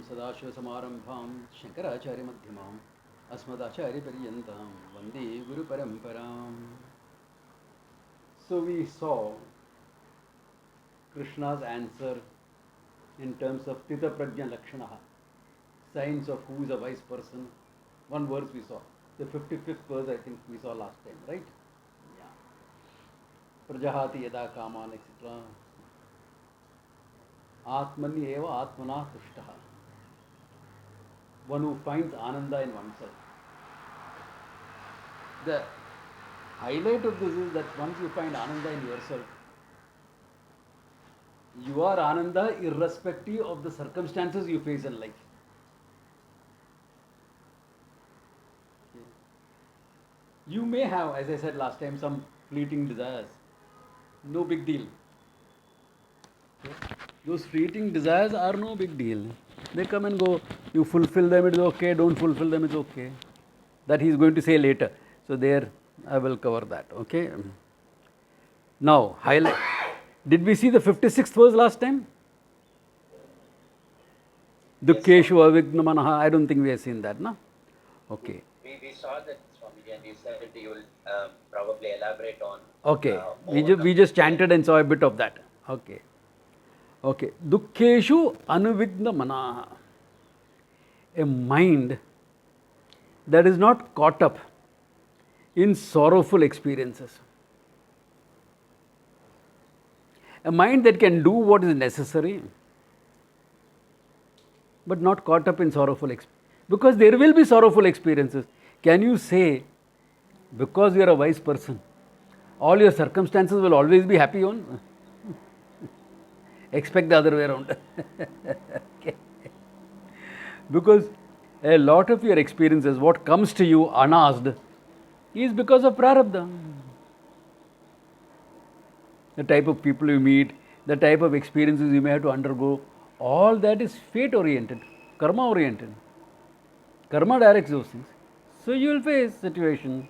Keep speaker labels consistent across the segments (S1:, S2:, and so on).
S1: सदाशिवसमारम्भां शङ्कराचार्यमध्यमाम् अस्मदाचार्यपर्यन्तां वन्दे गुरुपरम्पराम्. So we saw Krishna's answer in terms of Tita Prajna Lakshanaha, signs of who is a wise person. One verse we saw. The 55th verse I think we saw last time, right? Yeah. Prajahati yada kaman, etc. Atmani eva atmana tushtaha. One who finds ananda in oneself. The highlight of this is that once you find ananda in yourself, you are ananda irrespective of the circumstances you face in life. Okay. You may have, as I said last time, some fleeting desires. No big deal. Okay. Those fleeting desires are no big deal. They come and go. You fulfill them, it's okay. Don't fulfill them, it's okay. That he is going to say later. So there I will cover that. Okay. Now, highlight. Did we see the 56th verse last time? Dukkeshu avignamanaha. I don't think we have seen that, no? Okay.
S2: We saw that, Swamiji, and you said you will probably elaborate on.
S1: Okay. We just chanted and saw a bit of that. Okay. Okay. Dukkeshu anuvignamanaha. A mind that is not caught up in sorrowful experiences. A mind that can do what is necessary, but not caught up in sorrowful experiences. Because there will be sorrowful experiences. Can you say, because you are a wise person, all your circumstances will always be happy on? Expect the other way around. Okay. Because a lot of your experiences, what comes to you unasked, is because of prarabdha. The type of people you meet, the type of experiences you may have to undergo, all that is fate oriented, karma oriented. Karma directs those things. So you will face situation.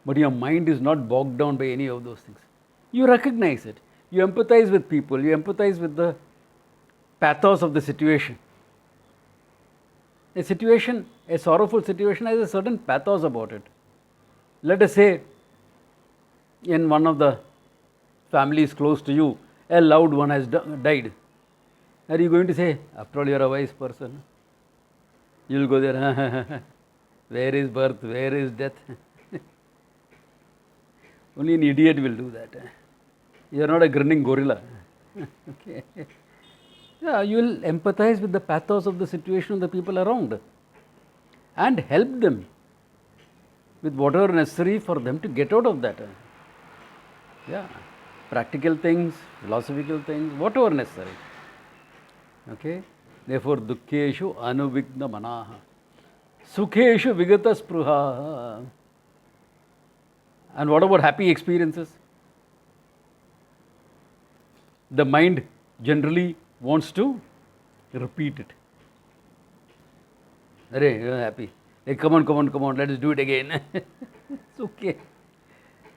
S1: But your mind is not bogged down by any of those things. You recognize it. You empathize with people. You empathize with the pathos of the situation. A situation, a sorrowful situation has a certain pathos about it. Let us say, in one of the families close to you, a loved one has died. Are you going to say, after all, you are a wise person? You will go there, where is birth, where is death? Only an idiot will do that. You are not a grinning gorilla. Okay. Yeah, you will empathize with the pathos of the situation of the people around and help them with whatever necessary for them to get out of that. Yeah. Practical things, philosophical things, whatever necessary. Okay. Therefore, dukkeshu anuvigna manaha. Sukheshu vigata spruha. And what about happy experiences? The mind generally wants to repeat it. Arey, you are happy. Hey, come on, let us do it again. It's okay.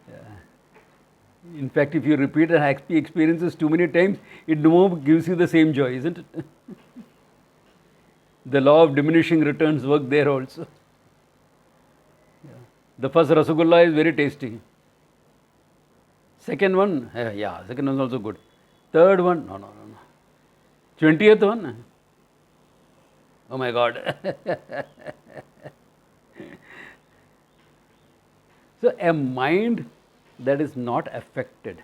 S1: Yeah. In fact, if you repeat a happy experiences too many times, it no more gives you the same joy, isn't it? The law of diminishing returns work there also. Yeah. The first Rasagulla is very tasty. Second one, second one is also good. Third one, no. 20th one, oh my God. So a mind that is not affected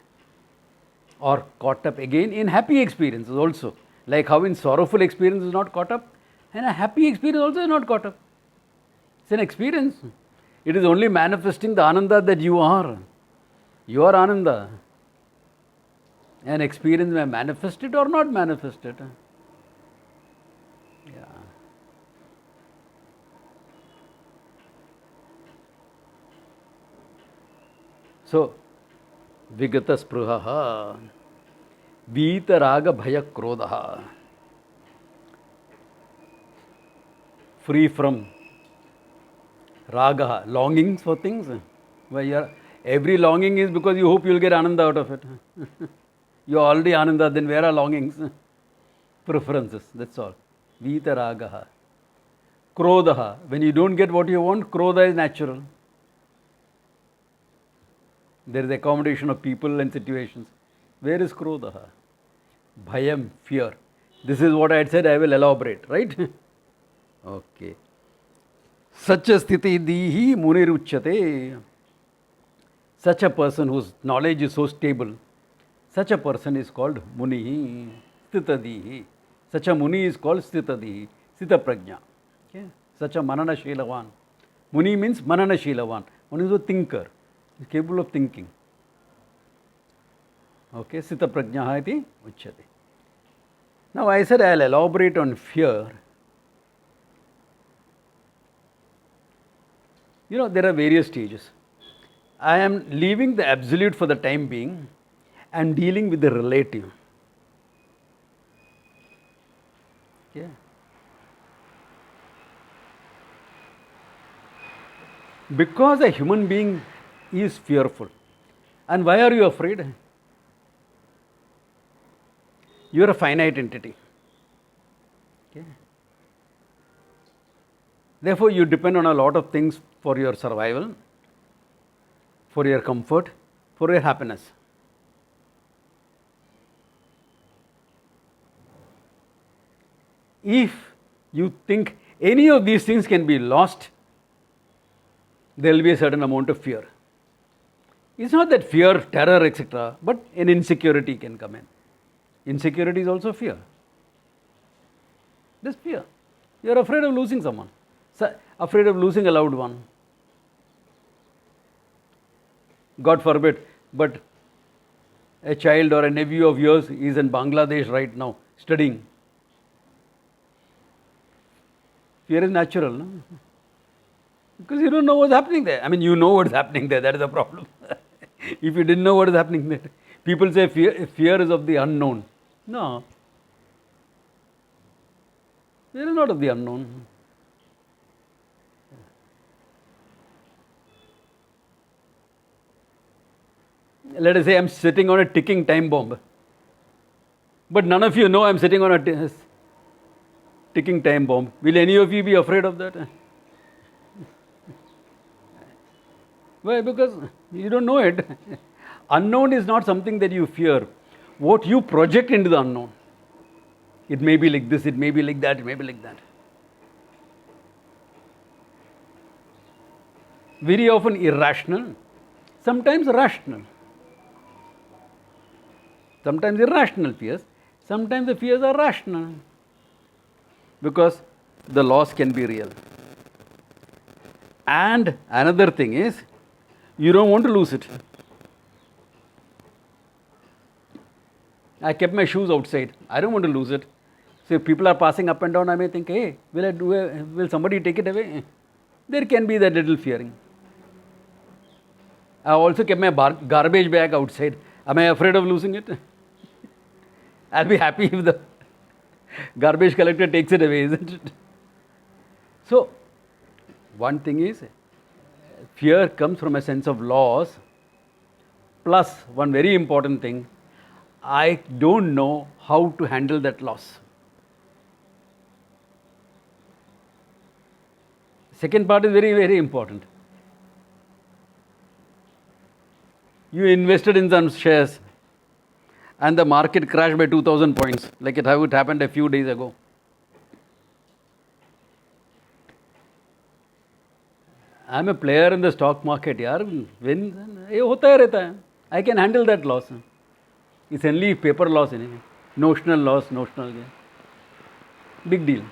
S1: or caught up again in happy experiences also, like how in sorrowful experience is not caught up, and a happy experience also is not caught up. It's an experience. It is only manifesting the ananda that you are. You are ananda. An experience may manifest it or not manifest it. Yeah. So, vigata spruhaha, vita raga bhaya krodha. Free from raga, longings for things. Every longing is because you hope you will get ananda out of it. You are already ananda, then where are longings? Preferences, that's all. Vitaragaha. Krodha. When you don't get what you want, krodha is natural. There is accommodation of people and situations. Where is krodha? Bhayam, fear. This is what I had said, I will elaborate, right? Okay. Sacha sthiti dihi muniruchyate. Such a person whose knowledge is so stable, such a person is called Munihi, Stitadihi. Such a Muni is called Stitadihi, Stita Prajna. Okay? Such a Manana Shilavan. Muni means Manana Shilavan. One is a thinker, is capable of thinking. Okay, Stita Prajna iti uchyate. Now I said I will elaborate on fear. There are various stages. I am leaving the absolute for the time being and dealing with the relative. Okay. Because a human being is fearful. And why are you afraid? You are a finite entity. Okay. Therefore, you depend on a lot of things for your survival, for your comfort, for your happiness. If you think any of these things can be lost, there will be a certain amount of fear. It's not that fear, terror, etc., but an insecurity can come in. Insecurity is also fear. This fear. You are afraid of losing someone, afraid of losing a loved one. God forbid, but a child or a nephew of yours is in Bangladesh right now studying. Fear is natural, no? Because you don't know what's happening there. I mean, you know what's happening there, that is the problem. If you didn't know what is happening there, people say fear is of the unknown. No. Fear is not of the unknown. Let us say I am sitting on a ticking time bomb. But none of you know I am sitting on a ticking time bomb. Will any of you be afraid of that? Why? Because you don't know it. Unknown is not something that you fear. What you project into the unknown. It may be like this, it may be like that, it may be like that. Very often irrational, sometimes rational. Sometimes irrational fears, sometimes the fears are rational. Because the loss can be real. And another thing is, you don't want to lose it. I kept my shoes outside. I don't want to lose it. So if people are passing up and down, I may think, hey, will somebody take it away? There can be that little fearing. I also kept my garbage bag outside. Am I afraid of losing it? I'll be happy if the garbage collector takes it away, isn't it? So, one thing is, fear comes from a sense of loss, plus one very important thing, I don't know how to handle that loss. Second part is very, very important. You invested in some shares and the market crashed by 2000 points, like how it happened a few days ago. I am a player in the stock market, yaar. ये होता ही रहता है. I can handle that loss. It's only paper loss, notional loss, notional gain. Big deal.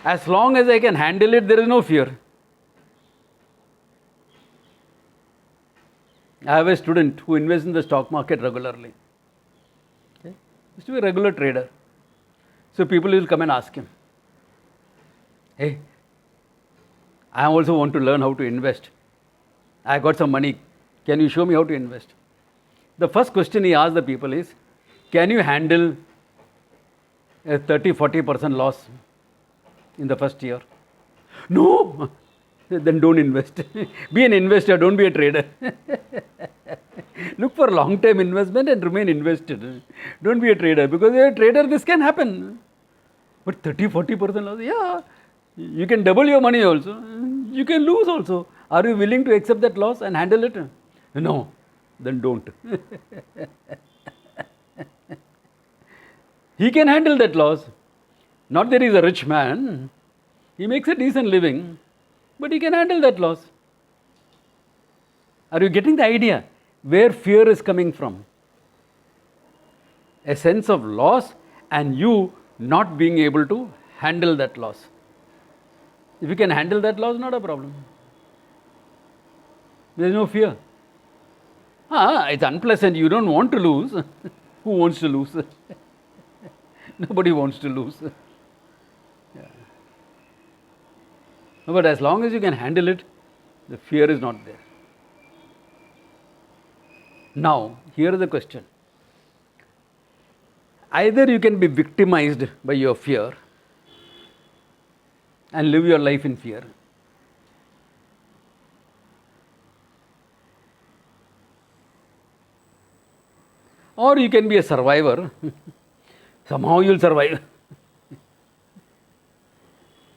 S1: As long as I can handle it, there is no fear. I have a student who invests in the stock market regularly. Okay? He used to be a regular trader. So people will come and ask him, hey, I also want to learn how to invest. I got some money. Can you show me how to invest? The first question he asks the people is, can you handle a 30-40% loss in the first year? No. Then don't invest. Be an investor, don't be a trader. Look for long-term investment and remain invested. Don't be a trader, because if you're a trader, this can happen. But 30-40% loss, yeah, you can double your money also. You can lose also. Are you willing to accept that loss and handle it? No, then don't. He can handle that loss. Not that he's a rich man. He makes a decent living, but he can handle that loss. Are you getting the idea where fear is coming from? A sense of loss and you not being able to handle that loss. If you can handle that loss, not a problem. There is no fear. It's unpleasant. You don't want to lose. Who wants to lose? Nobody wants to lose. Yeah. But as long as you can handle it, the fear is not there. Now, here is the question. Either you can be victimized by your fear and live your life in fear, or you can be a survivor. Somehow you'll survive.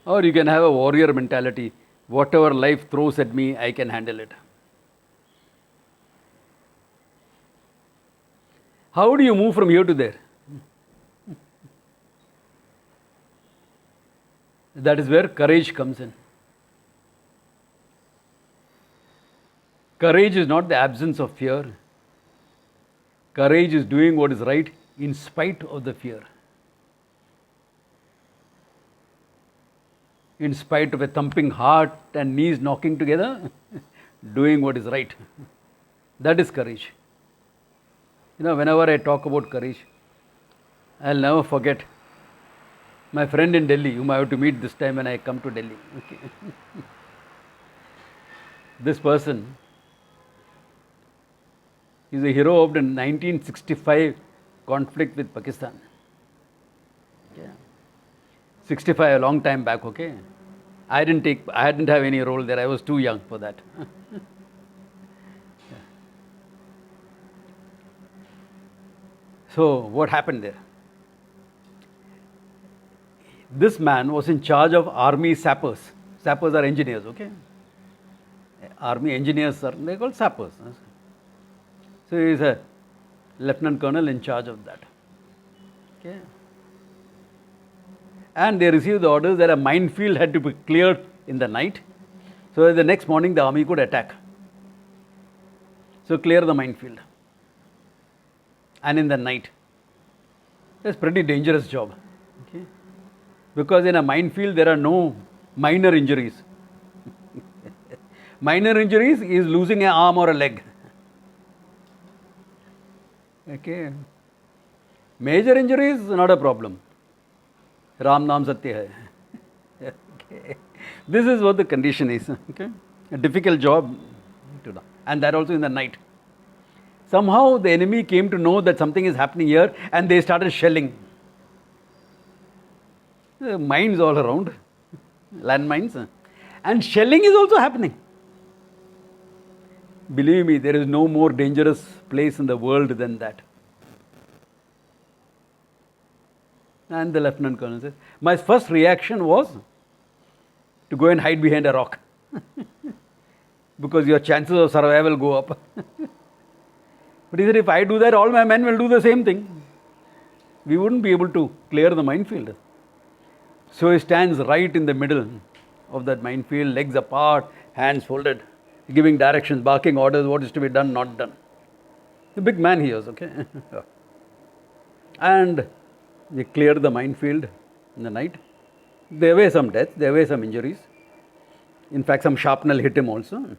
S1: Or you can have a warrior mentality. Whatever life throws at me, I can handle it. How do you move from here to there? That is where courage comes in. Courage is not the absence of fear. Courage is doing what is right in spite of the fear. In spite of a thumping heart and knees knocking together, doing what is right. That is courage. Whenever I talk about courage, I'll never forget my friend in Delhi, whom I have to meet this time when I come to Delhi. Okay. This person is a hero of the 1965 conflict with Pakistan. Okay. 65, a long time back, okay. I didn't have any role there. I was too young for that. So, what happened there? This man was in charge of army sappers. Sappers are engineers, okay. Army engineers they're called sappers. So, he is a lieutenant colonel in charge of that. Okay. And they received the orders that a minefield had to be cleared in the night, so that the next morning the army could attack. So, clear the minefield. And in the night. That's a pretty dangerous job. Okay. Because in a minefield there are no minor injuries. Minor injuries is losing an arm or a leg. Okay. Major injuries, not a problem. Ram Naam Satya hai. Okay. This is what the condition is. Okay. A difficult job to do. And that also in the night. Somehow the enemy came to know that something is happening here and they started shelling. Mines all around, landmines. And shelling is also happening. Believe me, there is no more dangerous place in the world than that. And the lieutenant colonel says, my first reaction was to go and hide behind a rock. Because your chances of survival go up. But he said, if I do that, all my men will do the same thing. We wouldn't be able to clear the minefield. So he stands right in the middle of that minefield, legs apart, hands folded, giving directions, barking orders, what is to be done, not done. A big man he was, okay. And they cleared the minefield in the night. There were some deaths, there were some injuries. In fact, some shrapnel hit him also.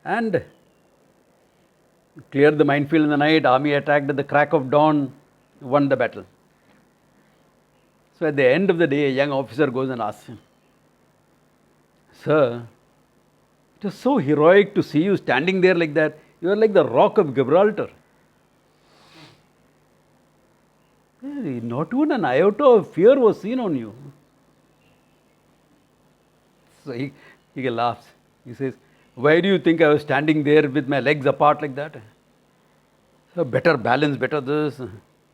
S1: And cleared the minefield in the night, army attacked at the crack of dawn, won the battle. So at the end of the day, a young officer goes and asks him, Sir, it was so heroic to see you standing there like that. You are like the rock of Gibraltar. Not even an iota of fear was seen on you. So he laughs. He says, why do you think I was standing there with my legs apart like that? So better balance, better this.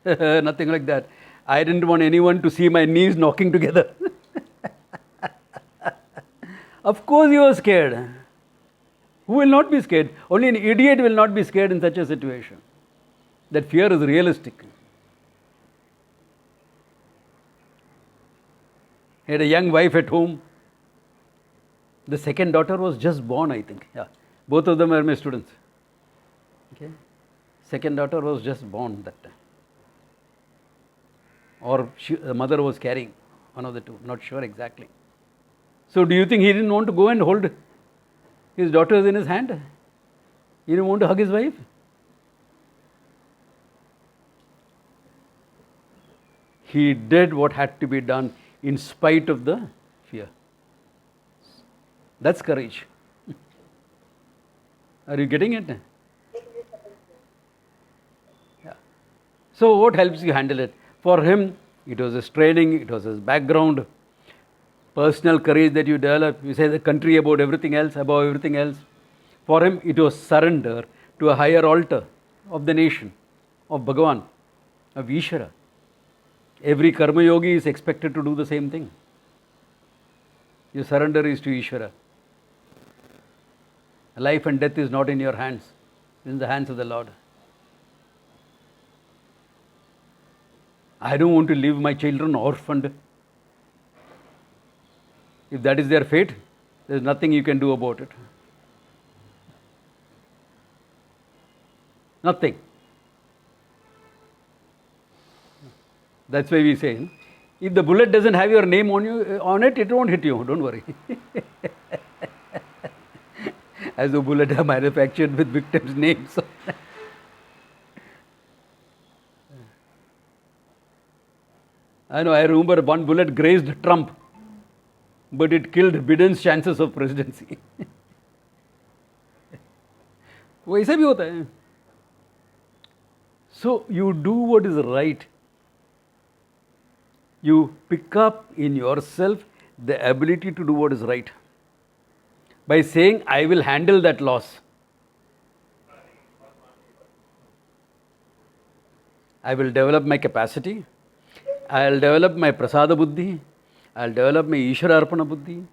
S1: Nothing like that. I didn't want anyone to see my knees knocking together. Of course he was scared. Who will not be scared? Only an idiot will not be scared in such a situation. That fear is realistic. He had a young wife at home. The second daughter was just born, I think. Yeah, both of them are my students. Okay, second daughter was just born that time, or the mother was carrying, one of the two. Not sure exactly. So, do you think he didn't want to go and hold his daughters in his hand? He didn't want to hug his wife. He did what had to be done in spite of the fear. That's courage. Are you getting it? Yeah. So what helps you handle it? For him, it was his training, it was his background, personal courage that you develop. You say the country above everything else, above everything else. For him, it was surrender to a higher altar of the nation, of Bhagavan, of Ishvara. Every karma yogi is expected to do the same thing. Your surrender is to Ishvara. Life and death is not in your hands, it is in the hands of the Lord. I don't want to leave my children orphaned. If that is their fate, there is nothing you can do about it. Nothing. That's why we say, if the bullet doesn't have your name on it, it won't hit you. Don't worry. As the bullet are manufactured with victims' names. I know. I remember one bullet grazed Trump, but it killed Biden's chances of presidency. वैसे भी होता है. So you do what is right. You pick up in yourself the ability to do what is right. By saying, I will handle that loss. I will develop my capacity. I will develop my prasada buddhi. I will develop my Ishvara arpana buddhi.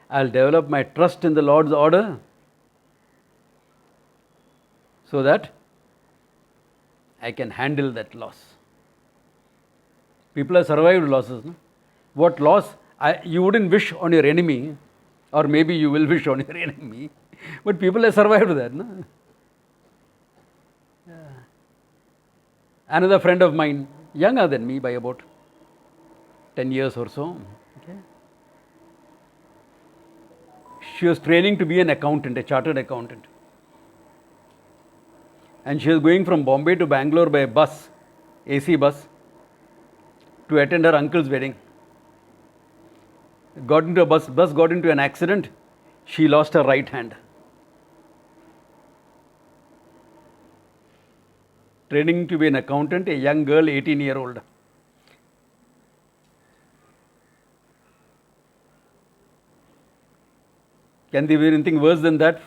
S1: I will develop my trust in the Lord's order. So that I can handle that loss. People have survived losses. No? What loss? You wouldn't wish on your enemy, or maybe you will wish on your enemy, but people have survived that. No? Yeah. Another friend of mine, younger than me by about 10 years or so, okay? She was training to be an accountant, a chartered accountant. And she was going from Bombay to Bangalore by a bus, AC bus, to attend her uncle's wedding. Got into a bus got into an accident. She lost her right hand. Training to be an accountant, a young girl, 18-year-old. Can there be anything worse than that?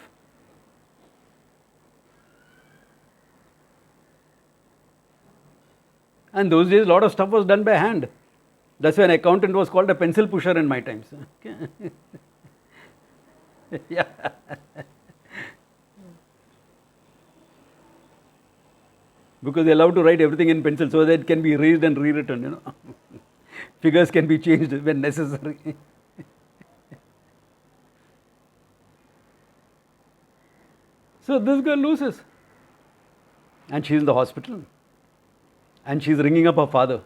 S1: And those days, a lot of stuff was done by hand. That's why an accountant was called a pencil pusher in my times. Yeah. Because they're allowed to write everything in pencil so that it can be erased and rewritten, you know. Figures can be changed when necessary. So this girl loses. And she's in the hospital. And she's ringing up her father.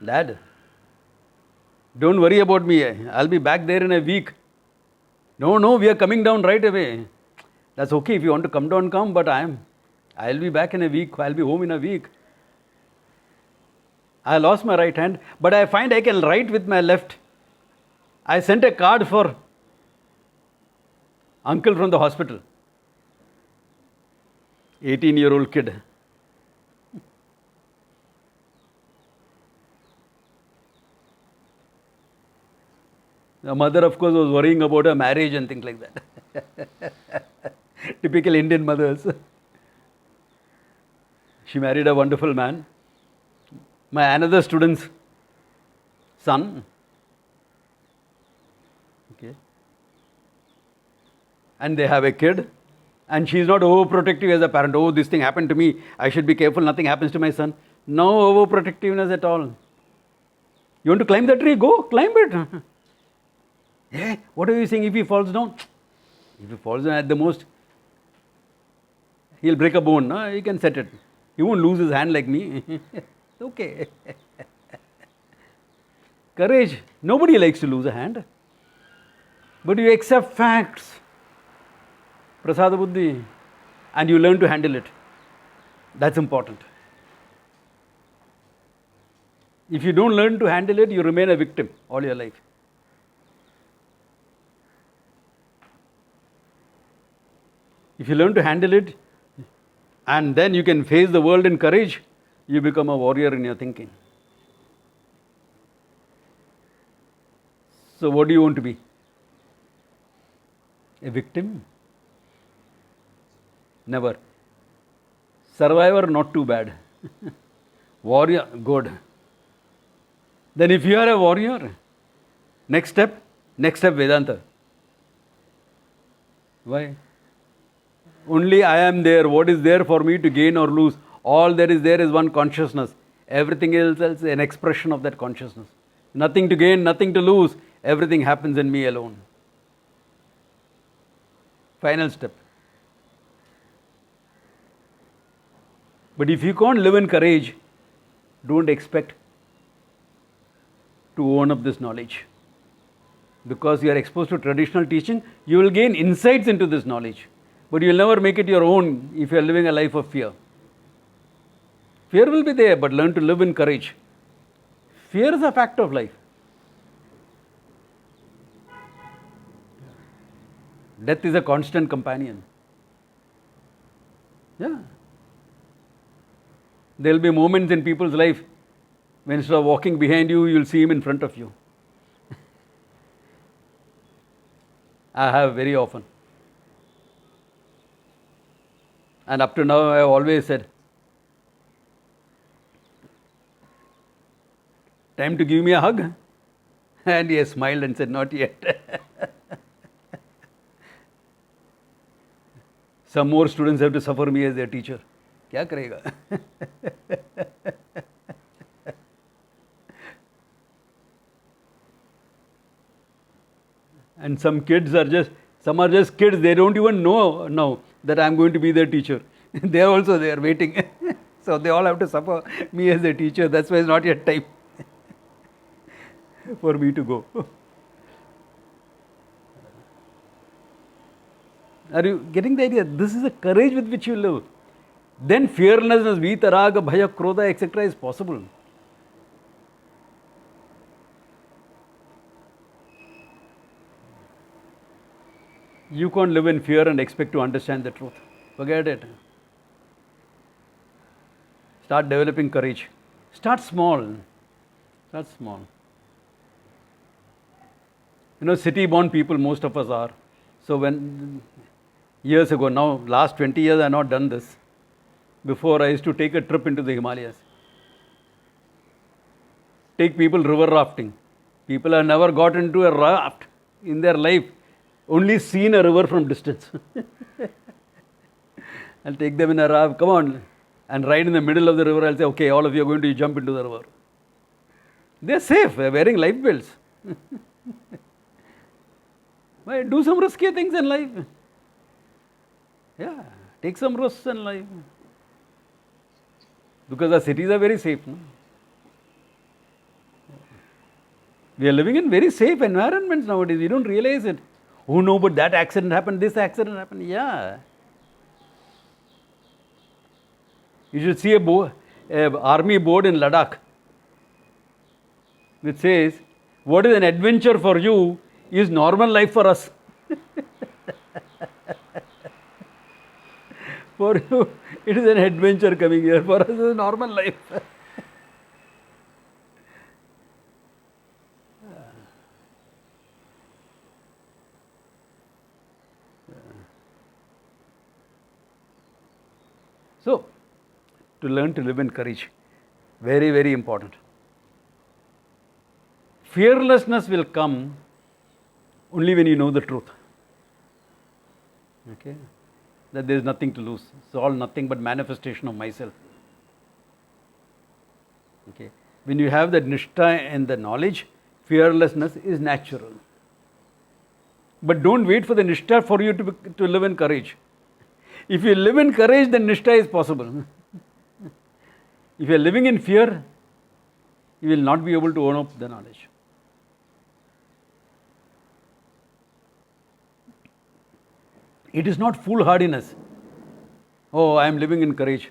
S1: Dad, don't worry about me. I'll be back there in a week. No, we are coming down right away. That's okay. If you want to come down, come. But I'll be back in a week. I'll be home in a week. I lost my right hand, but I find I can write with my left. I sent a card for uncle from the hospital. 18-year-old kid. The mother, of course, was worrying about her marriage and things like that. Typical Indian mothers. She married a wonderful man. My another student's son, okay, and they have a kid, and she is not overprotective as a parent. Oh, this thing happened to me, I should be careful, nothing happens to my son. No overprotectiveness at all. You want to climb the tree? Go, climb it. Yeah, what are you saying if he falls down? If he falls down at the most, he'll break a bone. No? He can set it. He won't lose his hand like me. Okay. Courage. Nobody likes to lose a hand. But you accept facts. Prasada Buddhi. And you learn to handle it. That's important. If you don't learn to handle it, you remain a victim all your life. If you learn to handle it, and then you can face the world in courage, you become a warrior in your thinking. So what do you want to be? A victim? Never. Survivor, not too bad. Warrior, good. Then if you are a warrior, next step Vedanta. Why? Only I am there. What is there for me to gain or lose? All there is one consciousness. Everything else is an expression of that consciousness. Nothing to gain, nothing to lose. Everything happens in me alone. Final step. But if you can't live in courage, don't expect to own up this knowledge. Because you are exposed to traditional teaching, you will gain insights into this knowledge. But you will never make it your own if you are living a life of fear. Fear will be there, but learn to live in courage. Fear is a fact of life. Death is a constant companion. Yeah. There will be moments in people's life when instead of walking behind you, you will see him in front of you. I have very often. And up to now, I have always said, time to give me a hug? And he has smiled and said, not yet. Some more students have to suffer me as their teacher. क्या करेगा? And some are just kids. They don't even know now that I am going to be their teacher. They are also there waiting. So they all have to suffer me as their teacher. That's why it's not yet time for me to go. Are you getting the idea? This is the courage with which you live. Then fearlessness, vitaraga, bhaya, krodha, etc. is possible. You can't live in fear and expect to understand the truth. Forget it. Start developing courage. Start small. Start small. You know, city-born people, most of us are. So when, years ago, now last 20 years I have not done this. Before I used to take a trip into the Himalayas. Take people river rafting. People have never got into a raft in their life. Only seen a river from distance. I'll take them in a raft, come on. And right in the middle of the river, I'll say, okay, all of you are going to jump into the river. They're safe, they're wearing life belts. Why? Do some risky things in life. Yeah, take some risks in life. Because the cities are very safe. No? We are living in very safe environments nowadays. We don't realize it. Oh no, but that accident happened, this accident happened. Yeah. You should see a army board in Ladakh which says, what is an adventure for you is normal life for us. For you, it is an adventure coming here. For us, it is normal life. So, to learn to live in courage. Very, very important. Fearlessness will come only when you know the truth. Okay? That there is nothing to lose. It's all nothing but manifestation of myself. Okay? When you have that nishtha and the knowledge, fearlessness is natural. But don't wait for the nishtha for you to live in courage. If you live in courage, then nishtha is possible. If you are living in fear, you will not be able to own up the knowledge. It is not foolhardiness. Oh, I am living in courage.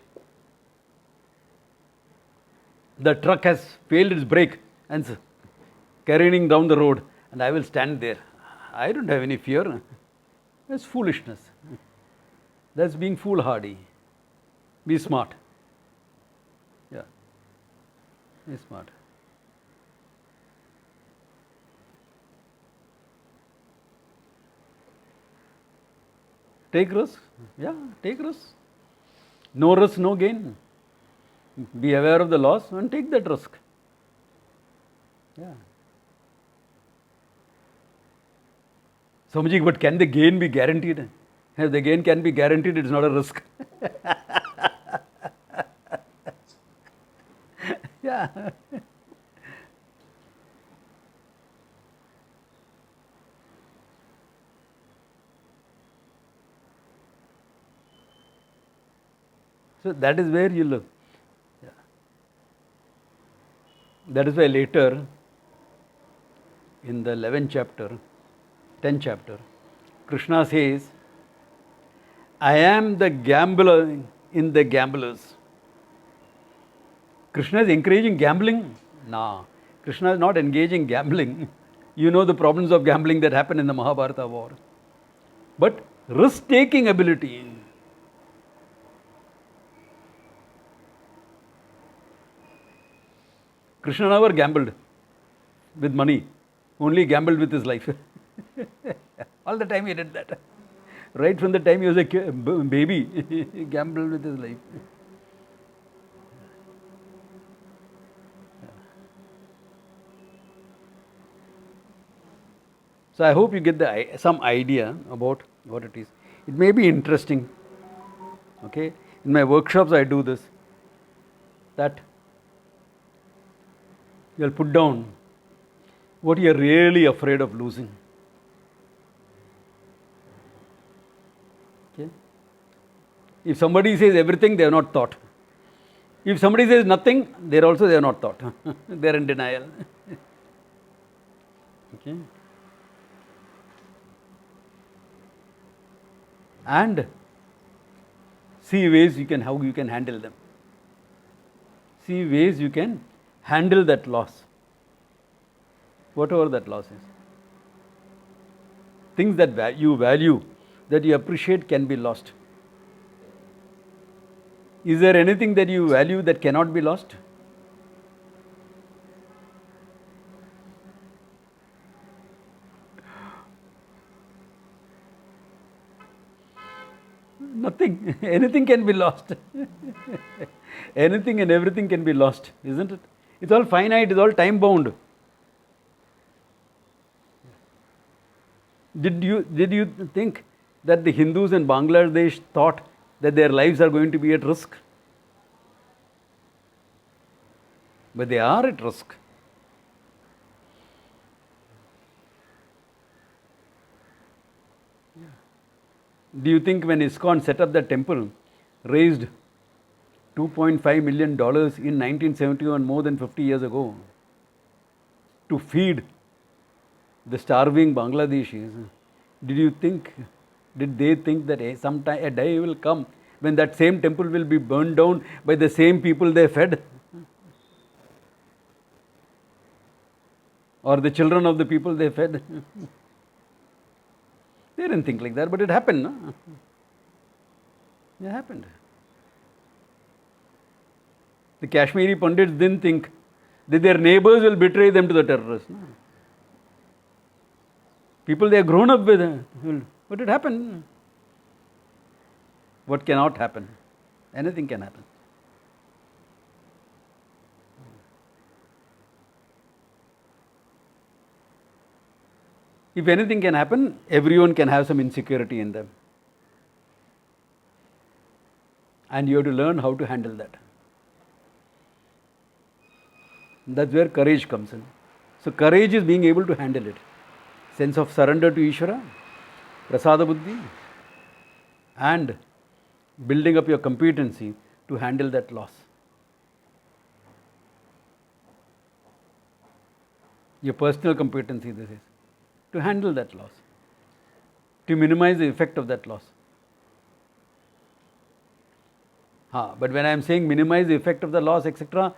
S1: The truck has failed its brake and is carrying down the road, and I will stand there. I don't have any fear. That's foolishness. That's being foolhardy. Be smart. Yeah. Be smart. Take risk. Yeah, take risk. No risk, no gain. Be aware of the loss and take that risk. Yeah. Swamiji, but can the gain be guaranteed? If the gain can be guaranteed, it's not a risk. Yeah. So that is where you look. Yeah. That is why later, in the 11th chapter, 10th chapter, Krishna says, I am the gambler in the gamblers. Krishna is encouraging gambling? No. Krishna is not engaging gambling. You know the problems of gambling that happened in the Mahabharata war. But risk-taking ability. Krishna never gambled with money, only gambled with his life. All the time he did that. Right from the time he was a baby, he gambled with his life. So I hope you get some idea about what it is. It may be interesting. Okay, in my workshops I do this. That you'll put down what you're really afraid of losing. Okay? If somebody says everything, they have not thought. If somebody says nothing, they have not thought. They're in denial. Okay? And see ways how you can handle them. See ways you can handle that loss, whatever that loss is. Things that you value, that you appreciate, can be lost. Is there anything that you value that cannot be lost? Nothing. Anything can be lost. Anything and everything can be lost, isn't it? It's all finite, it's all time bound. Did you think that the Hindus in Bangladesh thought that their lives are going to be at risk? But they are at risk. Do you think when ISKCON set up the temple, raised $2.5 million in 1971, more than 50 years ago, to feed the starving Bangladeshis, did they think that a day will come when that same temple will be burned down by the same people they fed? Or the children of the people they fed? They didn't think like that, but it happened. No? It happened. The Kashmiri Pandits didn't think that their neighbors will betray them to the terrorists. No? People they are grown up with, but it happened. What cannot happen? Anything can happen. if anything can happen, everyone can have some insecurity in them. And you have to learn how to handle that. That's where courage comes in. So courage is being able to handle it. Sense of surrender to Ishvara, prasada buddhi, and building up your competency to handle that loss. Your personal competency, this is, to handle that loss, to minimize the effect of that loss. But when I am saying minimize the effect of the loss, etc.,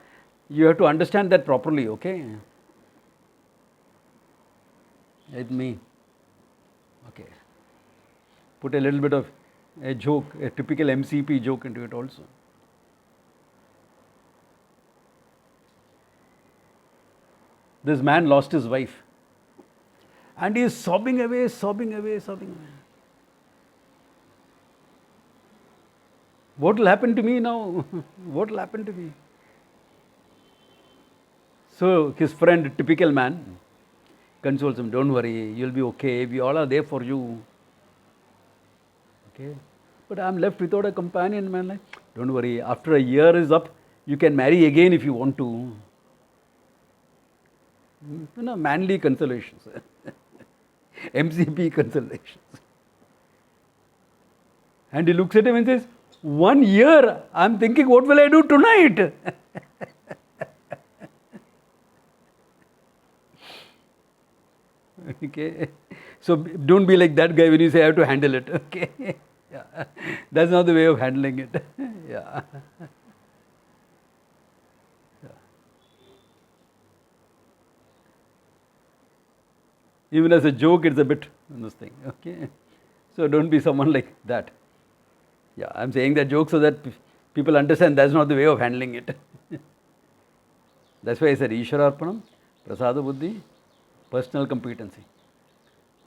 S1: you have to understand that properly, okay? Let me, okay, put a little bit of a joke, a typical MCP joke into it also. This man lost his wife and he is sobbing away, sobbing away, sobbing away. What will happen to me now? What will happen to me? So his friend, typical man, consoles him, don't worry, you'll be okay, we all are there for you. Okay? But I'm left without a companion, man. Like, don't worry, after a year is up, you can marry again if you want to. Manly consolations. MCP consolations. And he looks at him and says, 1 year, I'm thinking, what will I do tonight? Okay. So don't be like that guy when you say I have to handle it. Okay. Yeah. That's not the way of handling it. Yeah. Even as a joke, it's a bit this thing. Okay. So don't be someone like that. Yeah, I'm saying that joke so that people understand that's not the way of handling it. That's why I said Ishwararpanam, Prasada Buddhi, personal competency.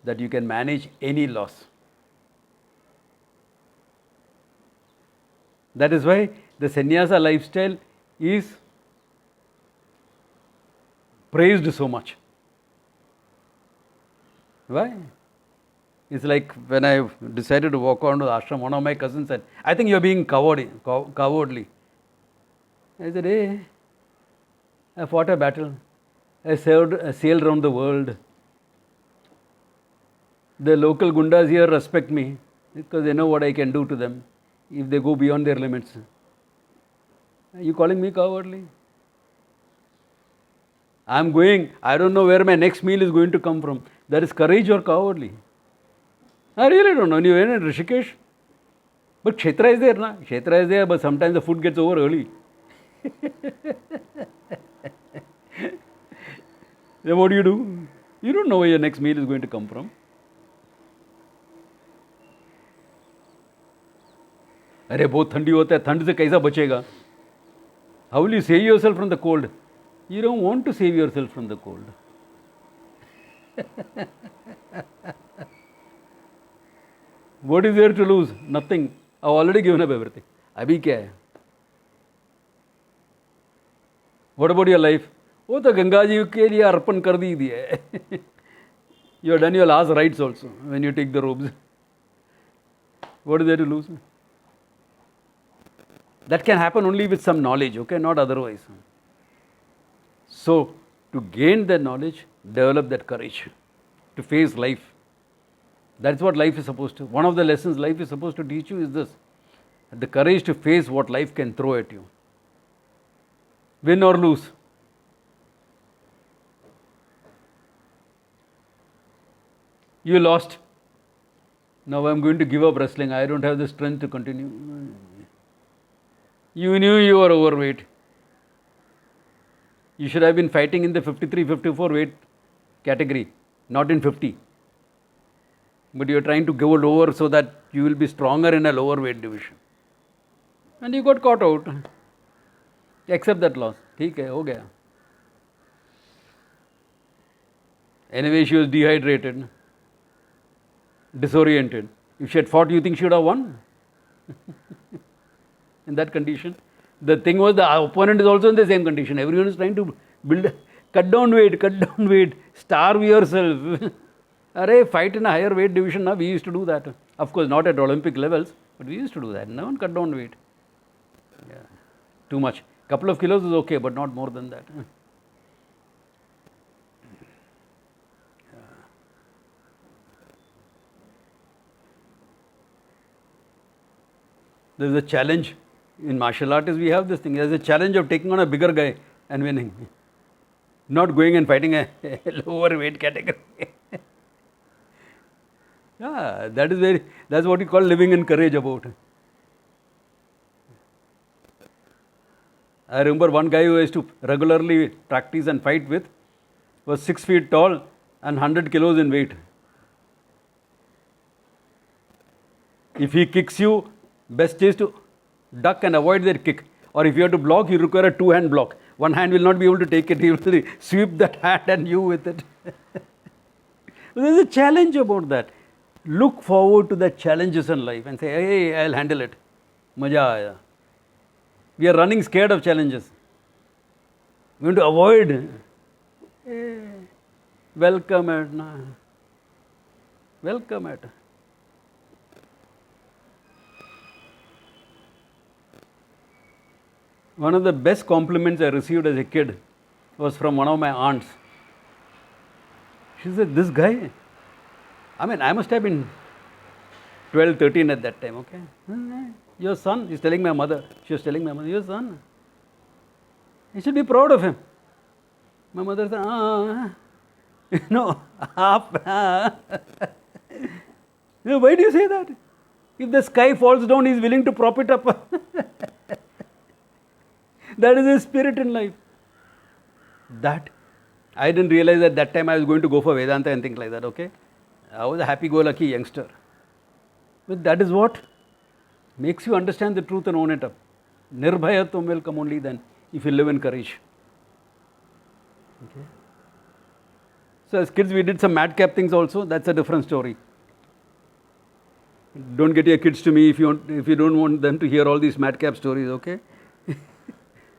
S1: That you can manage any loss. That is why the sannyasa lifestyle is praised so much. Why? It's like when I decided to walk on to the ashram, one of my cousins said, I think you're being cowardly. I said, hey, I fought a battle. I sailed around the world. The local gundas here respect me because they know what I can do to them if they go beyond their limits. Are you calling me cowardly? I'm going, I don't know where my next meal is going to come from. That is courage or cowardly? I really don't know. You went in Rishikesh? But Kshetra is there, na? Kshetra is there, but sometimes the food gets over early. Then what do? You don't know where your next meal is going to come from. अरे बहुत ठंडी होता है, ठंड से कैसा बचेगा? How will you save yourself from the cold? You don't want to save yourself from the cold. What is there to lose? Nothing. I've already given up everything. अभी क्या है? What about your life? वो तो गंगा जी के लिए अर्पण कर दी है. You have done your last rites also when you take the robes. What is there to lose? That can happen only with some knowledge, okay, not otherwise. So, to gain that knowledge, develop that courage to face life. That's what life is supposed to. One of the lessons life is supposed to teach you is this: the courage to face what life can throw at you. Win or lose. You lost. Now I'm going to give up wrestling. I don't have the strength to continue. You knew you were overweight. You should have been fighting in the 53, 54 weight category, not in 50. But you are trying to go lower so that you will be stronger in a lower weight division. And you got caught out. Accept that loss. ठीक है, हो गया. Anyway, she was dehydrated, disoriented. If she had fought, you think she would have won? In that condition. The thing was, the opponent is also in the same condition. Everyone is trying to cut down weight, starve yourself. Array, fight in a higher weight division, we used to do that. Of course, not at Olympic levels, but we used to do that. No one cut down weight. Yeah. Too much. Couple of kilos is okay, but not more than that. There is a challenge in martial art is we have this thing. There is a challenge of taking on a bigger guy and winning. Not going and fighting a lower weight category. Yeah, that's what we call living in courage about. I remember one guy who used to regularly practice and fight with was 6 feet tall and 100 kilos in weight. If he kicks you, best is to duck and avoid their kick. Or if you have to block, you require a two-hand block. One hand will not be able to take it. He will sweep that hand and you with it. There is a challenge about that. Look forward to the challenges in life and say, hey, I'll handle it. Maja aaya. We are running scared of challenges. We want to avoid. Hey, welcome it. Welcome it. One of the best compliments I received as a kid was from one of my aunts. She said, this guy, I mean, I must have been 12, 13 at that time, okay? Your son, he's telling my mother, she was telling my mother, your son, you should be proud of him. My mother said, no, why do you say that? If the sky falls down, he's willing to prop it up. That is the spirit in life. That, I didn't realize at that time I was going to go for Vedanta and things like that, okay? I was a happy-go-lucky youngster. But that is what makes you understand the truth and own it up. Nirbhayatvam will come only then, if you live in courage. Okay. So as kids we did some madcap things also, that's a different story. Don't get your kids to me if you don't want them to hear all these madcap stories, okay?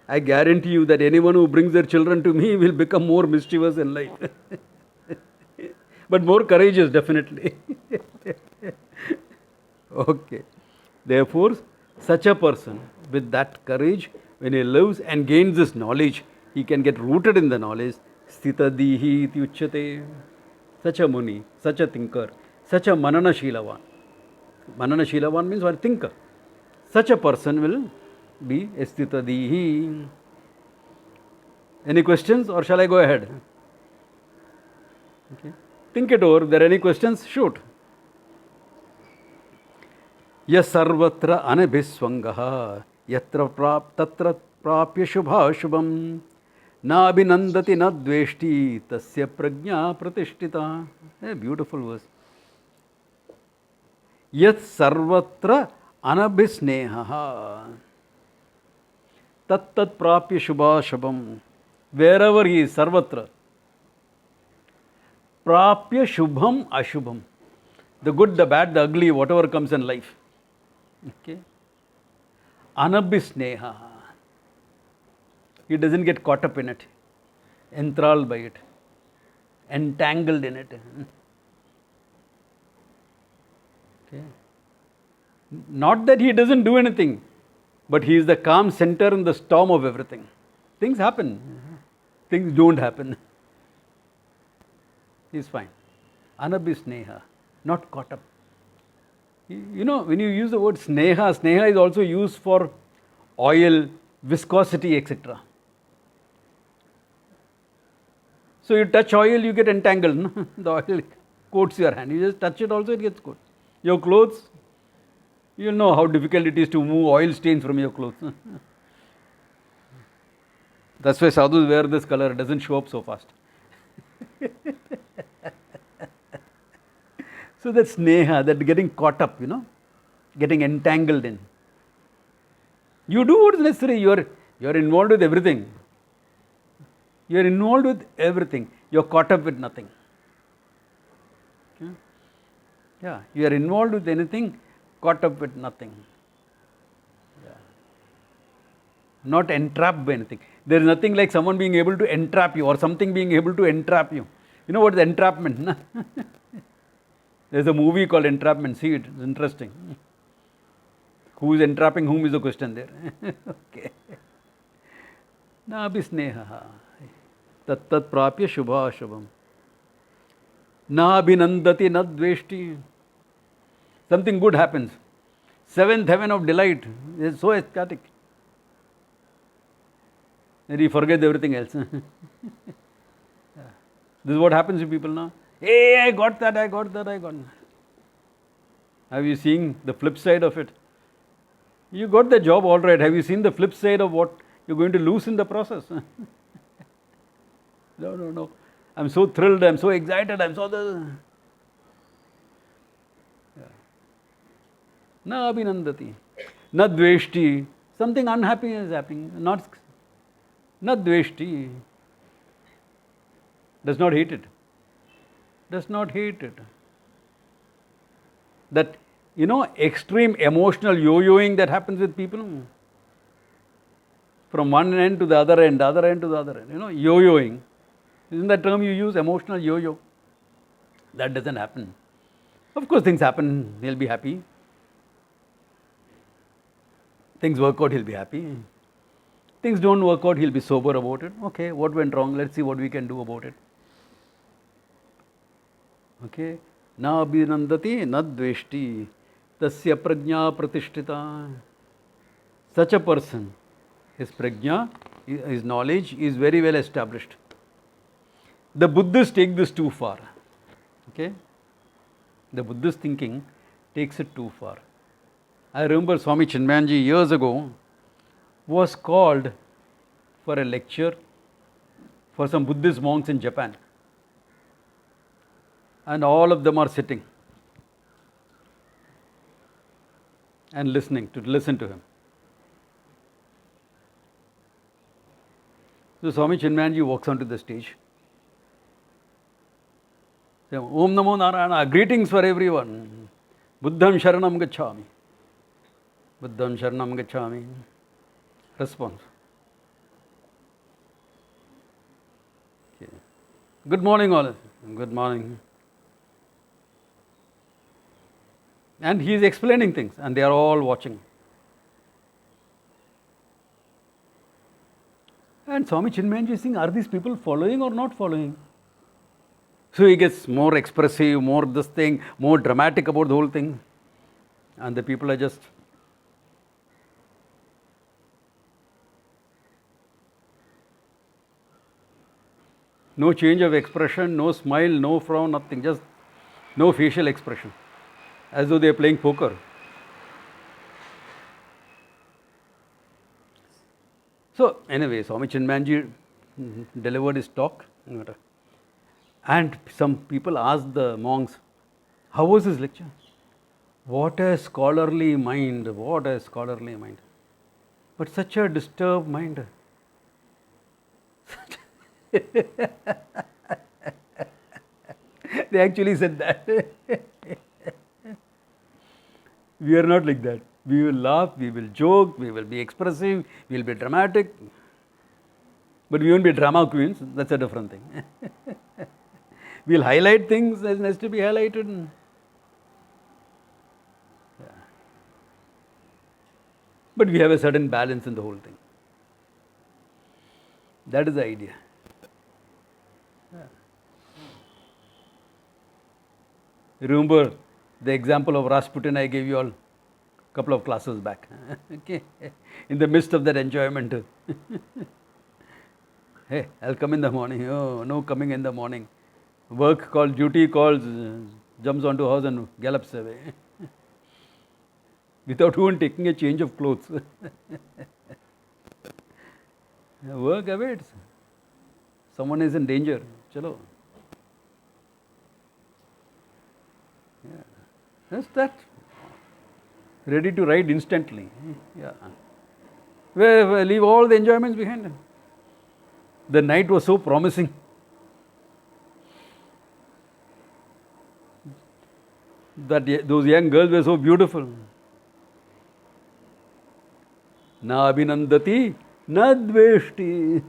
S1: I guarantee you that anyone who brings their children to me will become more mischievous in life. But more courageous, definitely. Okay. Therefore, such a person with that courage, when he lives and gains this knowledge, he can get rooted in the knowledge. Sthitadihi iti uchyate. Such a muni, such a thinker, such a manana shilavan. Manana shilavan means one thinker. Such a person will be sthitadihi. Any questions or shall I go ahead? Okay. Think it over. If there are any questions, shoot. Yas sarvatra anabhiswangaha yatra tatra prapya shubha shubham na abhinandati na dveshti tasya prajna pratishtita. A beautiful verse. Yat sarvatra anabhisneha tat prapya shubha shubham. Wherever he is, sarvatra. Prapya shubham ashubham. The good, the bad, the ugly, whatever comes in life. Okay. Anabhisneha. He doesn't get caught up in it, enthralled by it, entangled in it. Okay. Not that he doesn't do anything, but he is the calm center in the storm of everything. Things happen, things don't happen. He is fine. Anabhisneha, not caught up. You know, when you use the word sneha, sneha is also used for oil, viscosity, etc. So you touch oil, you get entangled. No? The oil coats your hand. You just touch it also, it gets coated. Your clothes, you know how difficult it is to move oil stains from your clothes. That's why sadhus wear this color, it doesn't show up so fast. So that sneha, that getting caught up, you know, getting entangled in. You do what is necessary, you are involved with everything. You are involved with everything. You are caught up with nothing. Okay? Yeah, you are involved with anything, caught up with nothing. Yeah. Not entrapped by anything. There is nothing like someone being able to entrap you or something being able to entrap you. You know what is entrapment? There's a movie called Entrapment. See it. It's interesting. Who is entrapping whom is the question there. Okay. Na abhisneha. Tat tat prapya shubha shubham. Na abhinandati na dveshti. Something good happens. Seventh heaven of delight. It's so ecstatic. Then he forgets everything else. This is what happens to people now. Hey, I got that, I got that, I got that. Have you seen the flip side of it? You got the job all right. Have you seen the flip side of what you're going to lose in the process? No. I'm so thrilled, I'm so excited, I'm so... Na abhinandati, na dveshti. Something unhappy is happening. Na dveshti. Does not hate it. Does not hate it. That, extreme emotional yo-yoing that happens with people. From one end to the other end, other end to the other end. Yo-yoing. Isn't that term you use? Emotional yo-yo. That doesn't happen. Of course, things happen. He'll be happy. Things work out, he'll be happy. Things don't work out, he'll be sober about it. Okay, what went wrong? Let's see what we can do about it. Okay. Na abhinandati na dveshti tasya prajna pratishtita. Such a person, his prajna, his knowledge is very well established. The Buddhists take this too far. Okay. The Buddhist thinking takes it too far. I remember Swami Chinmayanji years ago was called for a lecture for some Buddhist monks in Japan. And all of them are sitting and listen to him. So Swami Chinmayanji walks onto the stage. Say, Om Namo Narayana, greetings for everyone. Buddham Sharanam Gacchami. Buddham Sharanam Gacchami. Response. Okay. Good morning, all. Good morning. And he is explaining things, and they are all watching. And Swami Chinmayanji is saying, are these people following or not following? So he gets more expressive, more this thing, more dramatic about the whole thing. And the people are just... No change of expression, no smile, no frown, nothing, just no facial expression. As though they are playing poker. So, anyway, Swami Chinmayanji delivered his talk. And some people asked the monks, how was his lecture? What a scholarly mind, what a scholarly mind. But such a disturbed mind. They actually said that. We are not like that. We will laugh, we will joke, we will be expressive, we will be dramatic. But we won't be drama queens, that's a different thing. We will highlight things as needs to be highlighted. Yeah. But we have a certain balance in the whole thing. That is the idea. Yeah. Remember the example of Rasputin I gave you all a couple of classes back. Okay. In the midst of that enjoyment. Hey, I'll come in the morning. Oh, no coming in the morning. Work calls, duty calls, jumps onto house and gallops away. Without even taking a change of clothes. Work awaits. Someone is in danger. Chalo. Yeah. Just that. Ready to ride instantly. Yeah. Leave all the enjoyments behind. The night was so promising. That those young girls were so beautiful. Na abhinandati, na dveshti.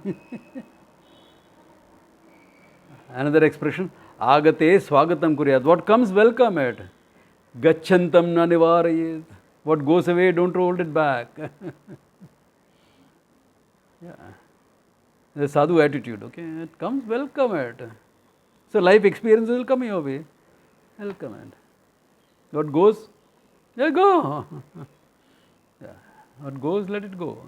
S1: Another expression, Agate swagatam kuryat. What comes, welcome it. Gachantam na nivarayet. What goes away, don't hold it back. Yeah. The sadhu attitude, okay? It comes, welcome it. So life experiences will come your way. Welcome it. What goes, yeah, go. Yeah. What goes, let it go.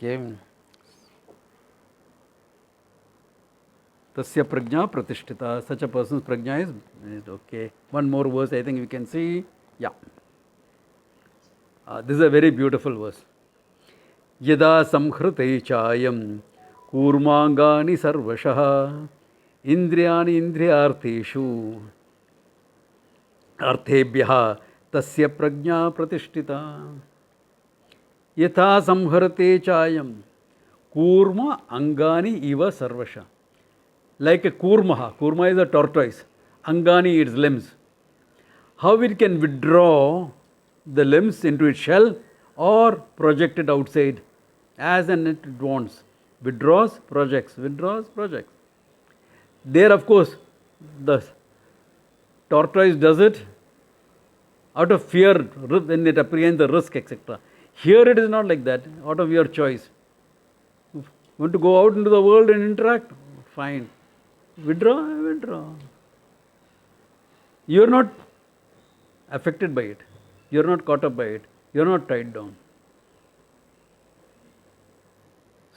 S1: Yeah. Okay. Tasya prajna pratishtita. Such a person's prajna is okay. One more verse I think we can see. Yeah. This is a very beautiful verse. Yada samhrite chayam kurmangani sarvashah indriyani indriyarteshu arthebhyah tasya prajna pratishtita. Yatha samhrite chayam kurma angani iva sarvasha. Like a kurma is a tortoise, angani its limbs. How it can withdraw the limbs into its shell or project it outside as and it wants. Withdraws, projects, withdraws, projects. There, of course, the tortoise does it out of fear when it apprehends the risk, etc. Here it is not like that, out of your choice. You want to go out into the world and interact? Fine. Withdraw, withdraw. You are not affected by it. You are not caught up by it. You are not tied down.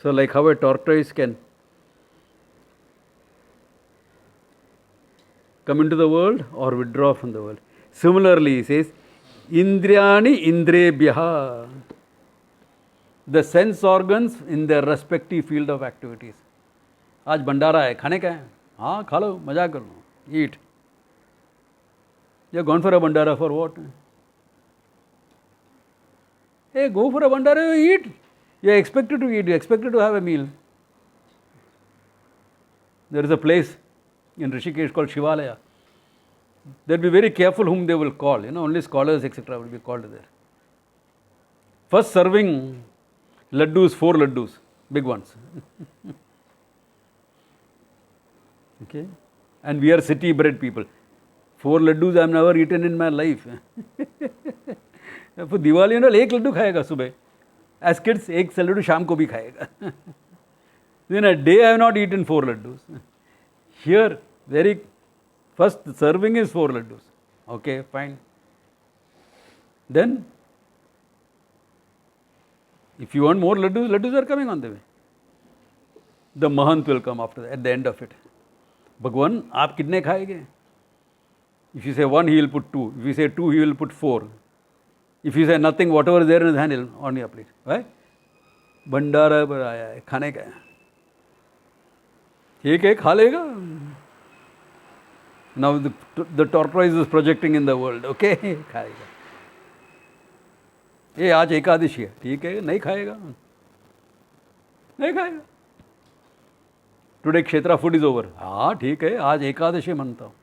S1: So, like how a tortoise can come into the world or withdraw from the world. Similarly, he says, Indriyani indrebhyaha. The sense organs in their respective field of activities. आज भंडारा है, खाने का है, हाँ खा लो, मजा कर लो, eat. You are gone for a bandara for what? Hey, go for a bandara, you eat. You are expected to eat, you are expected to have a meal. There is a place in Rishikesh called Shivalaya. They will be very careful whom they will call. Only scholars, etc. will be called there. First serving laddus, 4 laddus, big ones. Okay? And we are city bred people. 4 laddus I have never eaten in my life. For Diwali, 1 laddu khayega subah. As kids, 1 laddu sham ko bhi khayega. Then a day I have not eaten 4 laddus. Here, very first serving is 4 laddus. Okay, fine. Then, if you want more laddus, laddus are coming on the way. The Mahant will come after that, at the end of it. Bhagwan, aap kitne khayenge? If you say 1, he will put 2. If you say 2, he will put 4. If you say nothing, whatever is there in his hand, on your plate. Right? Bandara par aaya hai, khane ka hai. ठीक है, खा लेगा. Now the tortoise is projecting in the world. Okay, खाएगा. ये आज एकादशी है, ठीक है, नहीं खाएगा. नहीं खाएगा. Today Kshetra food is over. हाँ, ठीक है, आज एकादशी मनता हूँ.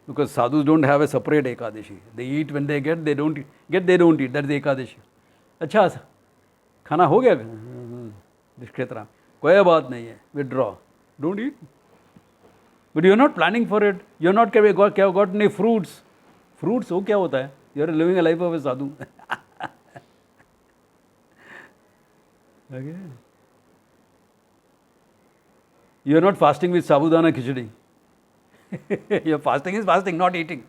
S1: Because sadhus don't have a separate ekadashi. They eat when they get, they don't get, they don't eat. That's the ekadashi. अच्छा, खाना हो गया Kshetra. कोई बात नहीं है. Withdraw. Don't eat. But you are not planning for it. You are not got any fruits. Fruits, वो क्या होता है? You are living a life of a sadhu. Okay. You are not fasting with sabudana khichdi. Your fasting is fasting, not eating.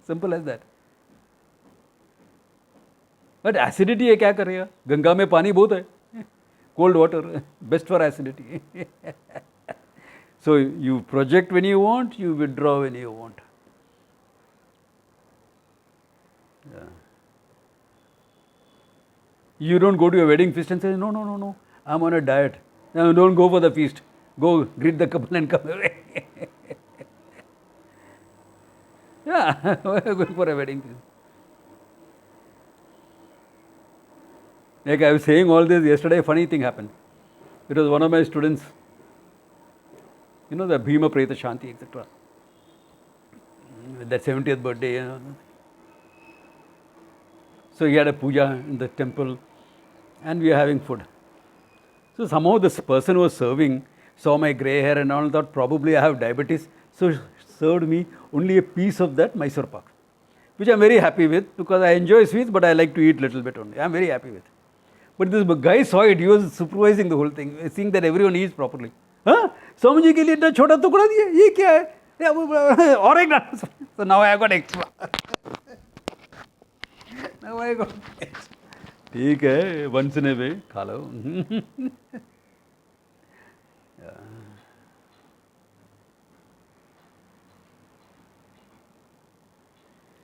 S1: Simple as that. But acidity है क्या करेगा? गंगा में पानी बहुत है. Cold water, best for acidity. So you project when you want, you withdraw when you want. Yeah. You don't go to a wedding feast and say, no, I'm on a diet. No, don't go for the feast. Go greet the couple and come away. Yeah, going for a wedding feast. Like I was saying all this yesterday, a funny thing happened. It was one of my students, the Bhima Preta Shanti, etc. That 70th birthday, So he had a puja in the temple and we are having food. So somehow this person who was serving saw my grey hair and all, thought probably I have diabetes, so served me only a piece of that Mysore pak, which I am very happy with because I enjoy sweets, but I like to eat little bit only. I am very happy with. But this guy saw it, he was supervising the whole thing, seeing that everyone eats properly. Huh? Swami ji के लिए इतना छोटा टुकड़ा दिया, ये क्या है? और एक डाल. So now I got extra. Now I got extra. ठीक है, once in a way खा लो.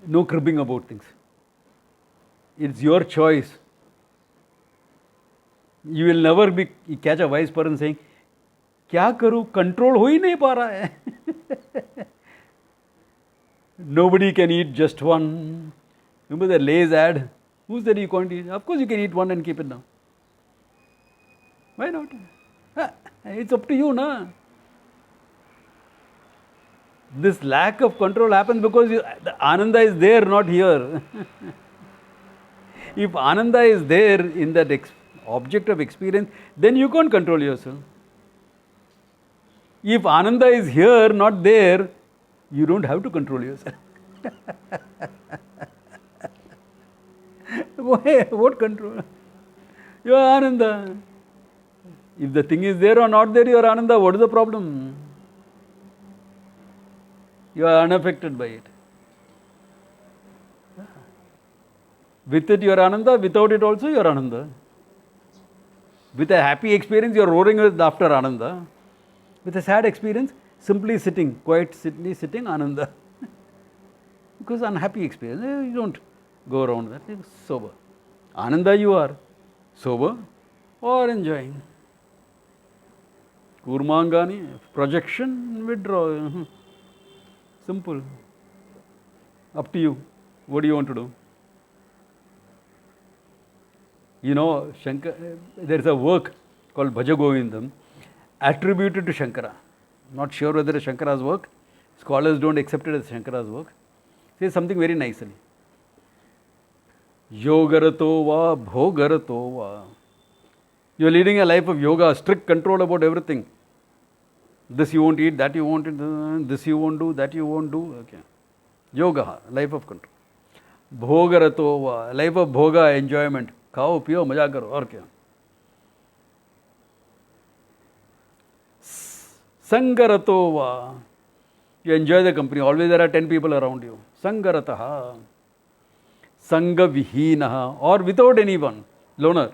S1: No cribbing about things. It's your choice. You will never be catch a wise person saying, क्या करूं, कंट्रोल हो ही नहीं पा रहा है. Nobody can eat just one. Remember the Lay's ad? Who said you can't eat? Of course you can eat one and keep it now. Why not? It's up to you, na. This lack of control happens because the Ananda is there, not here. If Ananda is there in that object of experience, then you can't control yourself. If Ananda is here, not there, you don't have to control yourself. What control? You are Ananda. If the thing is there or not there, you are Ananda. What is the problem? You are unaffected by it. With it, you are Ananda. Without it, also, you are Ananda. With a happy experience, you are roaring with laughter, Ananda. With a sad experience, simply sitting, quiet, sitting, Ananda. Because unhappy experience, you don't go around that. It's sober. Ananda you are, sober or enjoying. Kurmangani, projection, withdrawal. Simple. Up to you. What do you want to do? You know, there is a work called Bhaja Govindam attributed to Shankara. Not sure whether it's Shankara's work. Scholars don't accept it as Shankara's work. Says something very nicely. Yogarato va bhogarato va. You are leading a life of yoga, strict control about everything. This you won't eat, that you won't eat, this you won't do, that you won't do. Okay. Yoga, life of control. Bhogarato va, life of bhoga, enjoyment. Khao, piyo, maja karo, aur kya. Sangarato va. You enjoy the company. Always there are 10 people around you. Sangarataha. Sangha vihinaha. Or without anyone. Loner.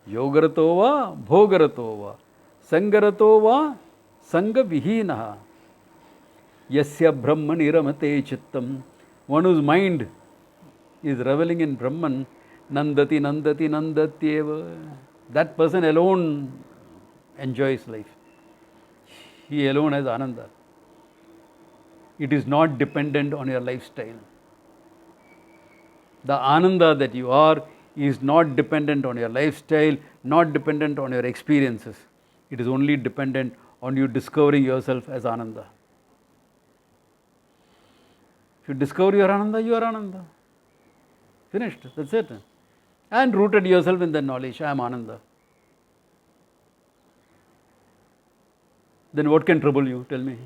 S1: Yogarato va. Bhogarato va. Sangarato va. Sangha vihinaha. Yasya Brahman iramate chittam. One whose mind is reveling in Brahman. Nandati, nandati, nandatyeva. That person alone enjoys life. He alone has Ananda. It is not dependent on your lifestyle. The Ananda that you are is not dependent on your lifestyle, not dependent on your experiences. It is only dependent on you discovering yourself as Ananda. If you discover your Ananda, you are Ananda. Finished. That's it. And rooted yourself in that knowledge. I am Ananda. Then what can trouble you? Tell me.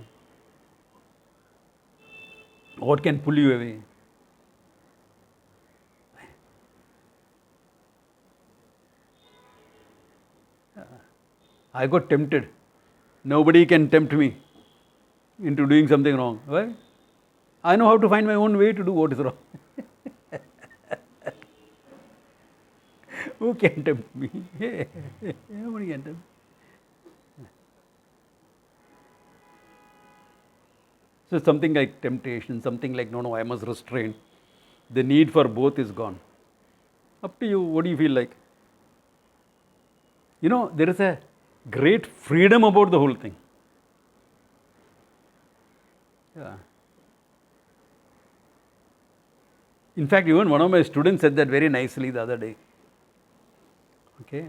S1: What can pull you away? I got tempted. Nobody can tempt me into doing something wrong. Why? I know how to find my own way to do what is wrong. Who can tempt me? Nobody can tempt me. So something like temptation, something like, no, I must restrain. The need for both is gone. Up to you, what do you feel like? You know, there is a great freedom about the whole thing. Yeah. In fact, even one of my students said that very nicely the other day. Okay.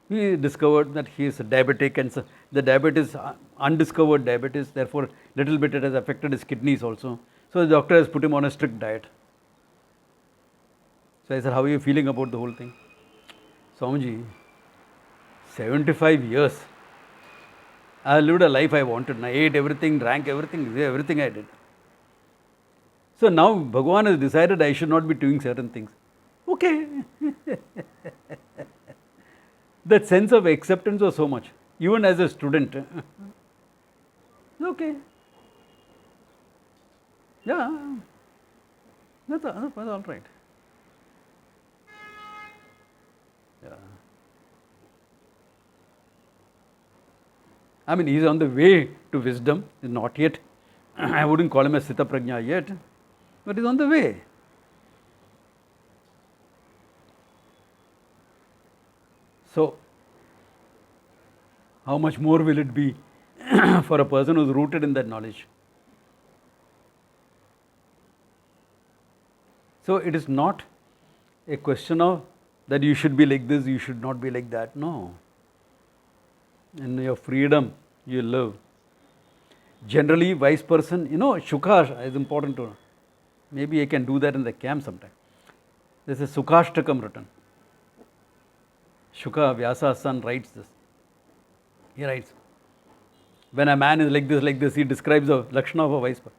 S1: He discovered that he is diabetic and so the diabetes, undiscovered diabetes, therefore little bit it has affected his kidneys also. So the doctor has put him on a strict diet. So I said, how are you feeling about the whole thing? Swamiji, 75 years. I lived a life I wanted. I ate everything, drank everything I did. So now Bhagavan has decided I should not be doing certain things. Okay. That sense of acceptance was so much. Even as a student. Okay. Yeah. That's all right. Yeah. I mean, he's on the way to wisdom. He's not yet. I wouldn't call him a Sita Prajna yet. But he's on the way. So, how much more will it be for a person who's rooted in that knowledge? So, it is not a question of that you should be like this, you should not be like that. No. In your freedom, you live. Generally, wise person, Shukha is important to know. Maybe I can do that in the camp sometime. There's a Sukhashtakam written. Shukha, Vyasa's son, writes this. He writes, when a man is like this, he describes the Lakshana of a wise person.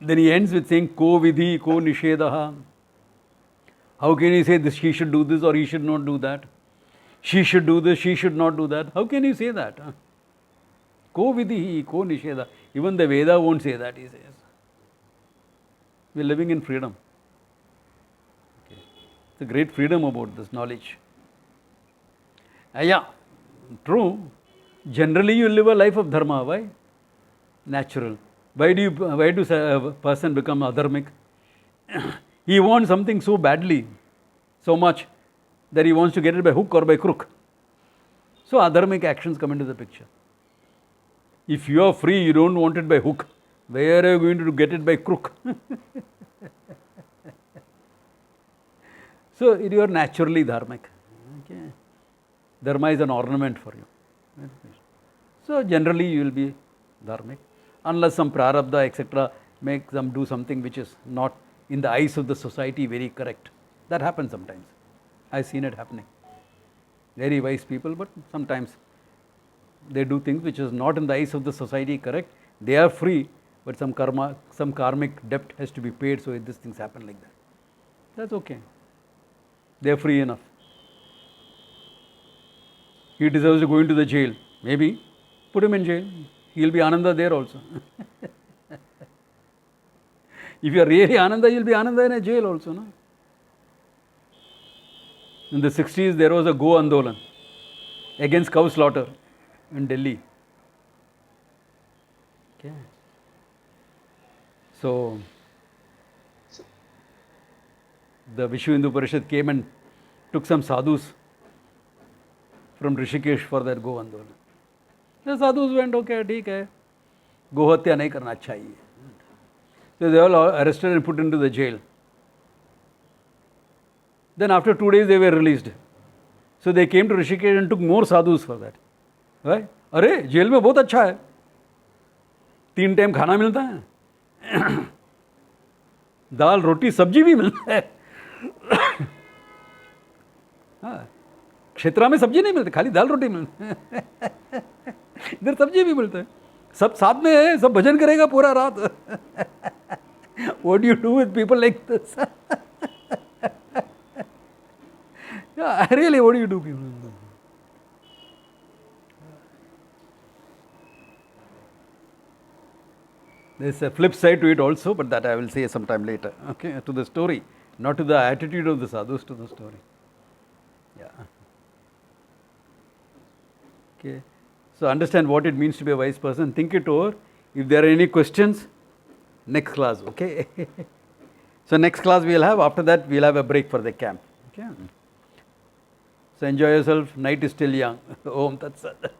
S1: Then he ends with saying, Ko vidhi, ko nishedaha. How can he say this, he should do this or he should not do that? She should do this, she should not do that. How can you say that? Ko vidhi, ko nisheda. Even the Veda won't say that, he says. We are living in freedom. Okay. It's a great freedom about this knowledge. Yeah, true. Generally, you live a life of dharma. Why? Natural. Why do a person become adharmic? He wants something so badly, so much, that he wants to get it by hook or by crook. So adharmic actions come into the picture. If you are free, you don't want it by hook. Where are you going to get it by crook? So you are naturally dharmic. Okay. Dharma is an ornament for you. So generally you will be dharmic. Unless some prarabdha, etc., makes them do something which is not in the eyes of the society very correct. That happens sometimes. I've seen it happening. Very wise people, but sometimes they do things which is not in the eyes of the society correct. They are free, but some karmic debt has to be paid, so these things happen like that. That's okay. They are free enough. He deserves to go into the jail. Maybe put him in jail. He will be Ananda there also. If you are really Ananda, you will be Ananda in a jail also. No? In the 60s, there was a Go Andolan against cow slaughter in Delhi. Okay. So, the Vishwa Hindu Parishad came and took some sadhus from Rishikesh for that Go Andolan. The sadhus went, okay, theek hai. Go hatya nahi karna chahiye. So they all arrested and put into the jail. Then after 2 days they were released. So they came to Rishikesh and took more sadhus for that. Right? अरे jail में बहुत अच्छा है, 3 time खाना मिलता है, दाल रोटी सब्जी भी मिलता है. हाँ, क्षेत्रा में सब्जी नहीं मिलती, खाली दाल रोटी मिलती है. इधर सब्जी भी मिलता है, सब साथ में है, सब भजन करेगा पूरा रात. What do you do with people like this? Yeah, really, what do you do people? There's a flip side to it also, but that I will say sometime later. Okay, to the story, not to the attitude of the sadhus, to the story. Yeah. Okay. So understand what it means to be a wise person. Think it over. If there are any questions, next class. Okay. So next class we will have. After that we will have a break for the camp. Okay. So enjoy yourself. Night is still young. Om Tat Sat.